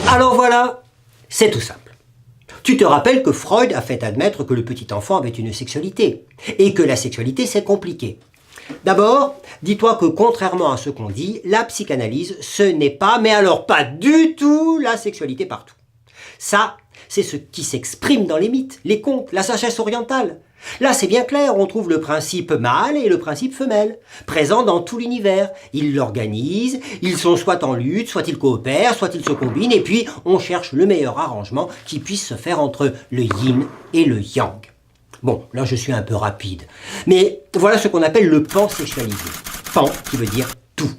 Alors voilà, c'est tout simple. Tu te rappelles que Freud a fait admettre que le petit enfant avait une sexualité, et que la sexualité c'est compliqué. D'abord, dis-toi que contrairement à ce qu'on dit, la psychanalyse, ce n'est pas, mais alors pas du tout, la sexualité partout. Ça, c'est ce qui s'exprime dans les mythes, les contes, la sagesse orientale. Là, c'est bien clair, on trouve le principe mâle et le principe femelle, présents dans tout l'univers. Ils l'organisent, ils sont soit en lutte, soit ils coopèrent, soit ils se combinent, et puis on cherche le meilleur arrangement qui puisse se faire entre le yin et le yang. Bon, là je suis un peu rapide, mais voilà ce qu'on appelle le pansexualisme. Pan qui veut dire tout.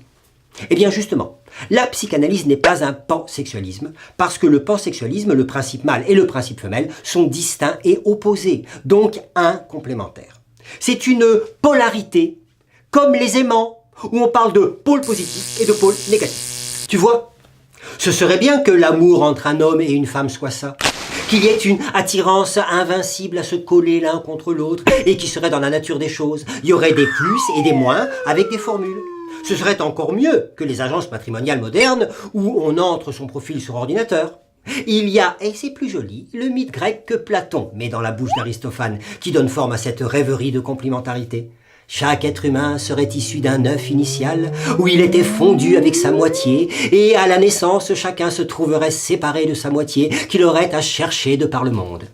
Eh bien justement, la psychanalyse n'est pas un pansexualisme, parce que le pansexualisme, le principe mâle et le principe femelle, sont distincts et opposés, donc incomplémentaires. C'est une polarité, comme les aimants, où on parle de pôle positif et de pôle négatif. Tu vois, ce serait bien que l'amour entre un homme et une femme soit ça. Qu'il y ait une attirance invincible à se coller l'un contre l'autre et qui serait dans la nature des choses. Il y aurait des plus et des moins avec des formules. Ce serait encore mieux que les agences matrimoniales modernes où on entre son profil sur ordinateur. Il y a, et c'est plus joli, le mythe grec que Platon met dans la bouche d'Aristophane qui donne forme à cette rêverie de complémentarité. Chaque être humain serait issu d'un œuf initial où il était fondu avec sa moitié et à la naissance chacun se trouverait séparé de sa moitié qu'il aurait à chercher de par le monde.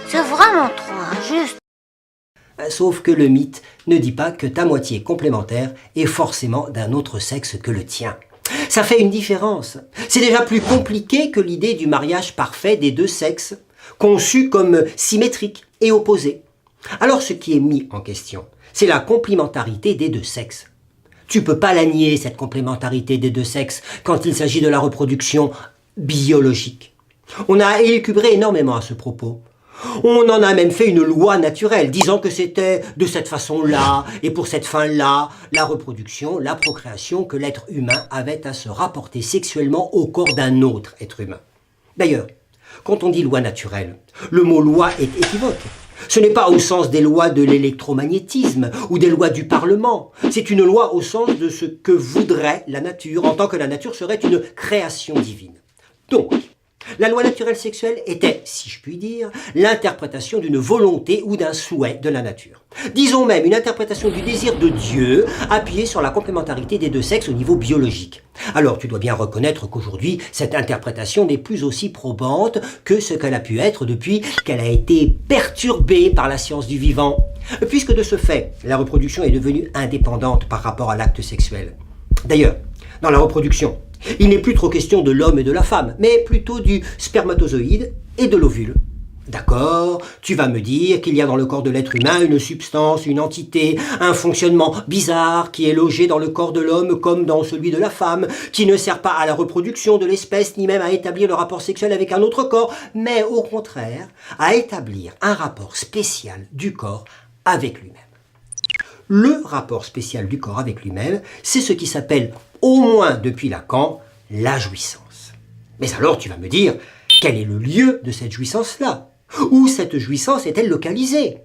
C'est vraiment trop injuste. Sauf que le mythe ne dit pas que ta moitié complémentaire est forcément d'un autre sexe que le tien. Ça fait une différence. C'est déjà plus compliqué que l'idée du mariage parfait des deux sexes, conçu comme symétrique et opposé. Alors ce qui est mis en question, c'est la complémentarité des deux sexes. Tu peux pas la nier, cette complémentarité des deux sexes, quand il s'agit de la reproduction biologique. On a élucubré énormément à ce propos. On en a même fait une loi naturelle, disant que c'était de cette façon-là, et pour cette fin-là, la reproduction, la procréation, que l'être humain avait à se rapporter sexuellement au corps d'un autre être humain. D'ailleurs, quand on dit loi naturelle, le mot loi est équivoque. Ce n'est pas au sens des lois de l'électromagnétisme ou des lois du Parlement. C'est une loi au sens de ce que voudrait la nature, en tant que la nature serait une création divine. Donc, la loi naturelle sexuelle était, si je puis dire, l'interprétation d'une volonté ou d'un souhait de la nature. Disons même une interprétation du désir de Dieu appuyée sur la complémentarité des deux sexes au niveau biologique. Alors tu dois bien reconnaître qu'aujourd'hui, cette interprétation n'est plus aussi probante que ce qu'elle a pu être depuis qu'elle a été perturbée par la science du vivant. Puisque de ce fait, la reproduction est devenue indépendante par rapport à l'acte sexuel. D'ailleurs, dans la reproduction, il n'est plus trop question de l'homme et de la femme, mais plutôt du spermatozoïde et de l'ovule. D'accord, tu vas me dire qu'il y a dans le corps de l'être humain une substance, une entité, un fonctionnement bizarre qui est logé dans le corps de l'homme comme dans celui de la femme, qui ne sert pas à la reproduction de l'espèce ni même à établir le rapport sexuel avec un autre corps, mais au contraire à établir un rapport spécial du corps avec lui-même. Le rapport spécial du corps avec lui-même, c'est ce qui s'appelle, au moins depuis Lacan, la jouissance. Mais alors tu vas me dire, quel est le lieu de cette jouissance-là? Où cette jouissance est-elle localisée?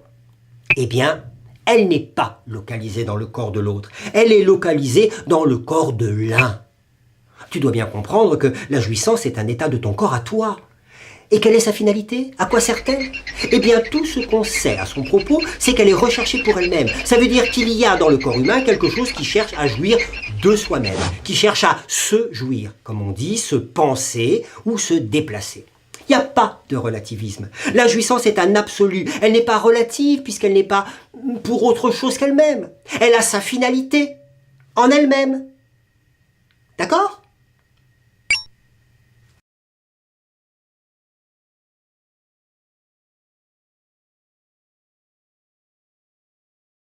Eh bien, elle n'est pas localisée dans le corps de l'autre, elle est localisée dans le corps de l'un. Tu dois bien comprendre que la jouissance est un état de ton corps à toi. Et quelle est sa finalité? À quoi sert-elle? Eh bien, tout ce qu'on sait à son propos, c'est qu'elle est recherchée pour elle-même. Ça veut dire qu'il y a dans le corps humain quelque chose qui cherche à jouir de soi-même, qui cherche à se jouir, comme on dit, se penser ou se déplacer. Il n'y a pas de relativisme. La jouissance est un absolu. Elle n'est pas relative puisqu'elle n'est pas pour autre chose qu'elle-même. Elle a sa finalité en elle-même. D'accord ?